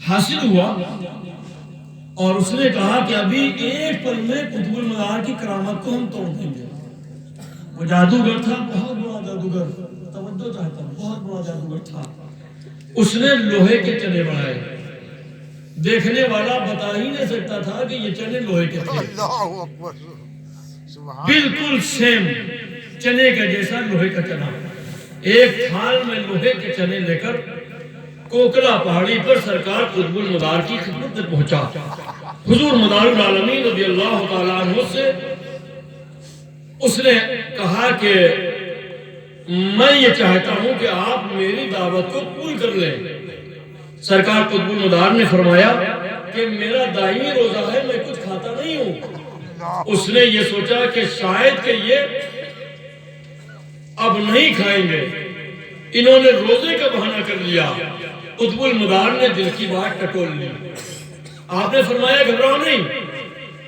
حاصل ہوا اور اس نے کہا کہ ابھی ایک پل میں قطب المنار کی کرامت کو ہم توڑ دیں گے۔ وہ جادوگر تھا، بہت بڑا جادوگر، توجہ چاہتا ہوں، بہت بڑا جادوگر تھا۔ اس نے لوہے کے چنے بنائے، دیکھنے والا بتا ہی نہیں سکتا تھا کہ یہ چنے لوہے کے تھے، بالکل سیم چنے کا جیسا لوہے کا چنا۔ ایک تھال میں لوہے کے چنے لے کر کوکلا پہاڑی پر سرکار قطب المنار کی خدمت میں پہنچا۔ حضور مدار العالمین رضی اللہ تعالیٰ عنہ سے اس نے کہا کہ میں یہ چاہتا ہوں کہ آپ میری دعوت کو قبول کر لیں۔ سرکار قطب المنار نے فرمایا کہ میرا دائمی روزہ ہے، میں کچھ کھاتا نہیں ہوں۔ اس نے یہ سوچا کہ شاید کہ یہ اب نہیں کھائیں گے، انہوں نے روزے کا بہانہ کر لیا۔ قطب المنار نے دل کی بات ٹٹول لی۔ آپ نے فرمایا گھبراؤ نہیں،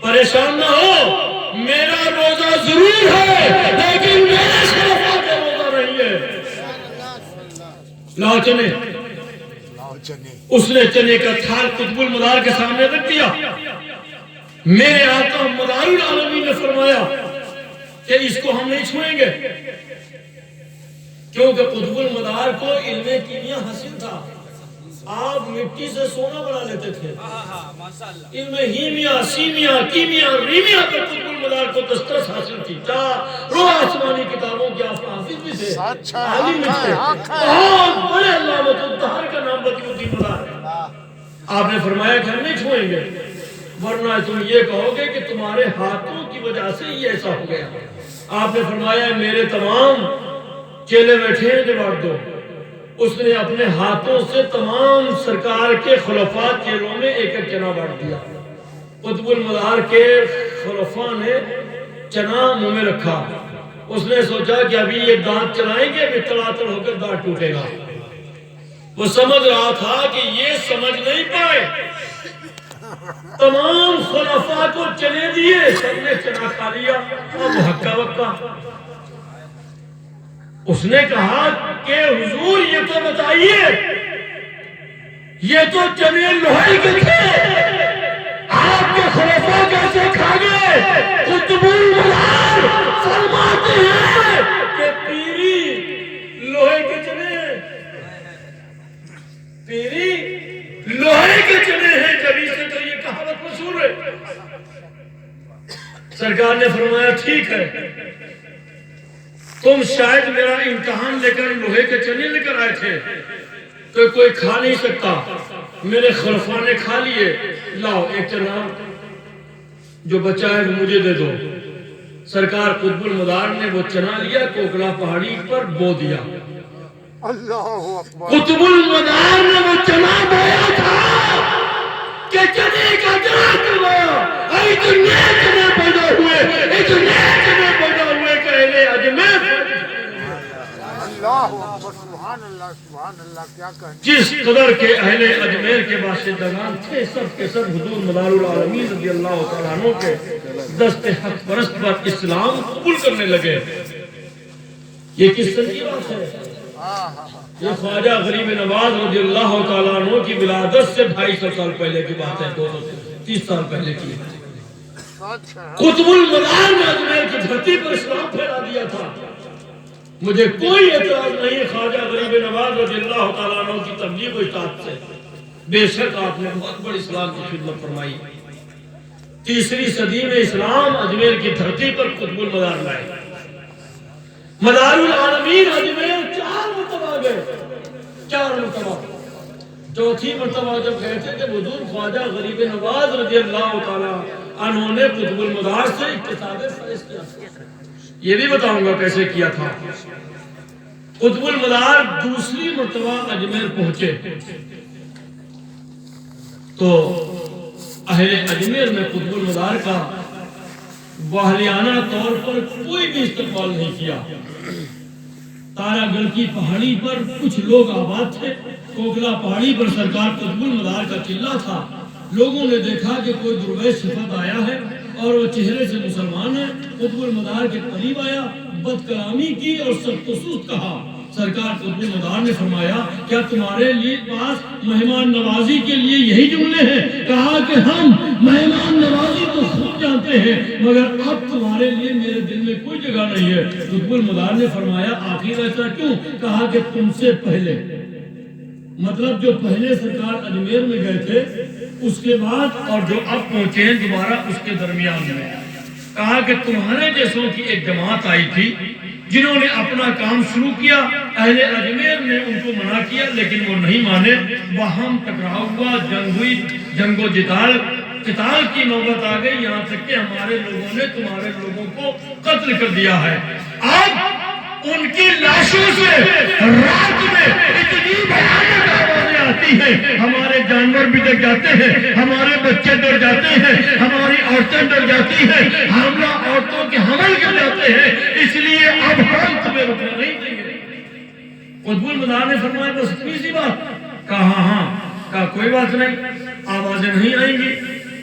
پریشان نہ ہو، میرا روزہ ضرور ہے لیکن میرے شرفا کا روزہ نہیں ہے۔ لاؤ چنے۔ اس نے چنے کا تھال قطب المنار کے سامنے رکھ دیا۔ میرے آقا مدار العالمین نے فرمایا کہ اس کو ہم نہیں چھوئیں گے، کیونکہ قطب المنار کو علم کیمیا حاصل تھا۔ آپ مٹی سے سونا بنا لیتے تھے۔ علم ہیمیا، سیمیا، کیمیا، ریمیا پر قطب المنار کو دسترس حاصل تھی۔ روح آسمانی کتابوں کے حافظ بھی تھے، عالم بھی تھے، بہت بڑے علامۃ الدہر کا نام بدی الدین مدار ہے۔ آپ نے فرمایا کہ ہم نہیں چھوئیں گے، ورنہ تم یہ کہو گے کہ تمہارے ہاتھوں کی وجہ سے یہ ایسا ہو گیا۔ آپ نے فرمایا میرے تمام چیلے بیٹھے ہیں، بانٹ دو۔ اس نے اپنے ہاتھوں سے تمام سرکار کے خلفاء چیلوں میں ایک ایک چنا بانٹ دیا۔ قطب المنار کے خلفاء نے چنا منہ میں رکھا۔ اس نے سوچا کہ ابھی یہ دانت چلائیں گے، ابھی تڑاتڑ ہو کر دانت ٹوٹے گا۔ وہ سمجھ رہا تھا کہ یہ سمجھ نہیں پائے۔ تمام خلفاء کو چنے دیے، سب نے چنا کھا لیا، اب ہکا بکا۔ اس نے کہا کہ حضور یہ تو بتائیے، یہ تو چنے لوہے کے تھے، آپ کے خلفاء کیسے کھا گئے؟ قطب المنار فرماتے ہیں کہ پیری لوہے کے چنے، پیری لوہے کے چنے ہیں، کبھی سے تو یہ کہاوت مشہور ہے۔ سرکار نے فرمایا ٹھیک ہے، تم شاید میرا امتحان لے کر لوہے کے چنے لے کر آئے تھے تو کوئی کھا نہیں سکتا، میرے خلفاء نے کھا لیے، لاؤ ایک چنا جو بچا ہے مجھے دے دو۔ سرکار قطب المنار نے وہ چنا لیا، کوکلا پہاڑی پر بو دیا۔ قطب المنار نے وہ چنا بویا تھا کہ چنے کا درخت ہوا، اتنے چنے پیدا ہوئے، اتنے چنے پیدا ہوئے کہ اہل اجمیر، جس قدر کے اہل اجمیر کے باشندگان تھے، سب کے سب حضور مدار العالمین رضی اللہ تعالیٰ عنہ کے دست حق پرست پر اسلام قبول کرنے لگے۔ یہ کس طرح کی بات ہے؟ یہ خواجہ غریب نواز رضی اللہ تعالیٰ عنہ کی ولادت سے 250 سال پہلے کی بات ہے، 230 سال پہلے کی۔ قطب المنار نے اجمیر کی دھرتی پر اسلام پھیلا دیا تھا۔ مجھے کوئی اعتراض نہیں خواجہ غریب نواز رضی اللہ تعالیٰ عنہ کی تبلیغ و اطاعت سے، بے شک آپ نے بہت بڑی اسلام کی خدمت فرمائی۔ 3 صدی میں اسلام اجمیر کی دھرتی پر قطب المنار لائے۔ مدار العالمین اجمیر 4 مرتبہ گئے، 4 مرتبہ۔ چوتھی مرتبہ جب گئے تھے کہ حضور خواجہ غریب نواز رضی اللہ تعالیٰ عنہ نے قطب المنار سے اقتصاد فیض کیا تھا۔ یہ بھی بتاؤں گا کیسے کیا تھا۔ قطب المنار دوسری مرتبہ اجمیر پہنچے تو اہل اجمیر میں قطب المنار کا واہلیانہ طور پر کوئی بھی استقبال نہیں کیا۔ تارا گڑھ کی پہاڑی پر کچھ لوگ آباد تھے، کوکلا پہاڑی پر سرکار قطب المنار کا قلعہ تھا۔ لوگوں نے دیکھا کہ کوئی درویش صفت آیا ہے اور وہ چہرے سے مسلمان ہے۔ قطب المنار کے قریب آیا، بد کلامی کی اور سخت و سست کہا۔ سرکار قطب المدار نے فرمایا کیا تمہارے لیے پاس مہمان نوازی کے لیے یہی جملے ہیں؟ کہا کہ ہم مہمان نوازی تو خود جانتے ہیں مگر اب تمہارے لیے میرے دل میں کوئی جگہ نہیں ہے۔ قطب المدار نے فرمایا آخر ایسا کیوں؟ کہا کہ تم سے پہلے، مطلب جو پہلے سرکار اجمیر میں گئے تھے اس کے بعد اور جو اب پہنچے ہیں دوبارہ اس کے درمیان میں، کہا کہ تمہارے جیسوں کی ایک جماعت آئی تھی جنہوں نے اپنا کام شروع کیا، اہل اجمیر نے ان کو منع کیا لیکن وہ نہیں مانے، باہم ٹکراؤ ہوا، جنگ ہوئی، جنگ و قتال کی نوبت آ گئی، یہاں تک کہ ہمارے لوگوں نے تمہارے لوگوں کو قتل کر دیا ہے۔ اب ان کی لاشوں سے رات میں اتنی بھیانک آوازیں آتی ہیں، ہمارے جانور بھی ڈر جاتے ہیں، ہمارے بچے ڈر جاتے ہیں، ہماری عورتیں ڈر جاتی ہیں، حاملہ عورتوں کے حمل کر جاتے ہیں، اس لیے اب ہم تمہیں رکنے نہیں دیں گے۔ قطب المدار نے فرمایا بس اتنی سی بات؟ کہا ہاں۔ کہا کوئی بات نہیں، آوازیں نہیں آئیں گی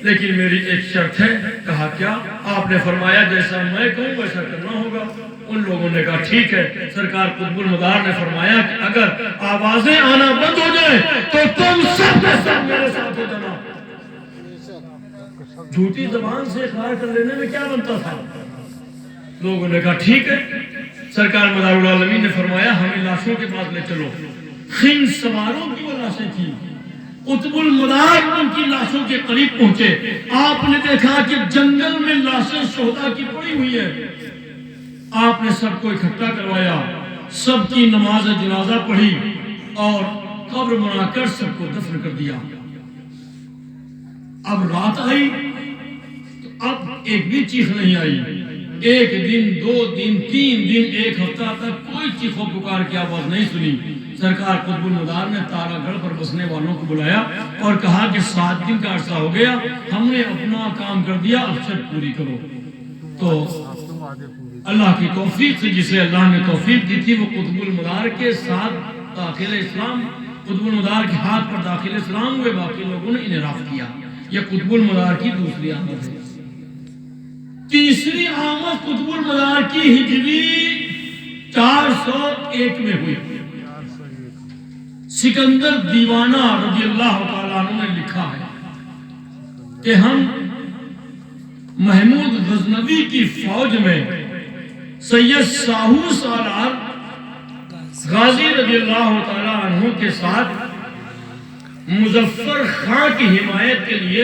لیکن میری ایک شرط ہے۔ کہا کیا؟ آپ نے فرمایا جیسا میں کہوں ویسا کرنا ہوگا۔ ان لوگوں نے کہا ٹھیک ہے۔ سرکار قطب المدار نے فرمایا کہ اگر آوازیں آنا بند ہو جائیں تو تم سب کے سب میرے ساتھ ہو جانا۔ جھوٹی زبان سے اقرار کر لینے میں کیا بنتا تھا؟ لوگوں نے کہا ٹھیک ہے۔ سرکار مدار العالمین نے فرمایا ہمیں لاشوں کے پاس لے چلو۔ خن سواروں کی وہ لاشیں تھیں۔ قطب المدار ان کی لاشوں کے قریب پہنچے، آپ نے دیکھا کہ جنگل میں لاشیں شہداء کی پڑی ہوئی ہیں۔ آپ نے سب کو اکٹھا کروایا، سب کی نماز جنازہ پڑھی اور قبر بنا کر سب کو دفن کر دیا۔ اب رات آئی تو اب ایک بھی چیخ نہیں آئی۔ ایک دن، 2 دن، 3 دن، ایک ہفتہ تک کوئی چیخ و پکار کی آواز نہیں سنی۔ سرکار قطب المدار نے تارا گڑھ پر بسنے والوں کو بلایا اور کہا کہ 7 دن کا عرصہ ہو گیا، ہم نے اپنا کام کر دیا، اب شرط پوری کرو۔ تو اللہ کی توفیق سے جسے اللہ نے توفیق دی تھی وہ قطب المدار کے ساتھ داخل اسلام، قطب المدار کے ہاتھ پر داخل اسلام ہوئے، باقی لوگوں نے انحراف کیا۔ یہ قطب المدار کی دوسری آمد ہے۔ تیسری آمد قطب المدار کی ہجری 401 میں ہوئی۔ سکندر دیوانہ رضی اللہ تعالیٰ عنہ نے لکھا ہے کہ ہم محمود غزنوی کی فوج میں سید ساہو سالار غازی رضی اللہ تعالیٰ عنہ کے ساتھ مظفر خان کی حمایت کے لیے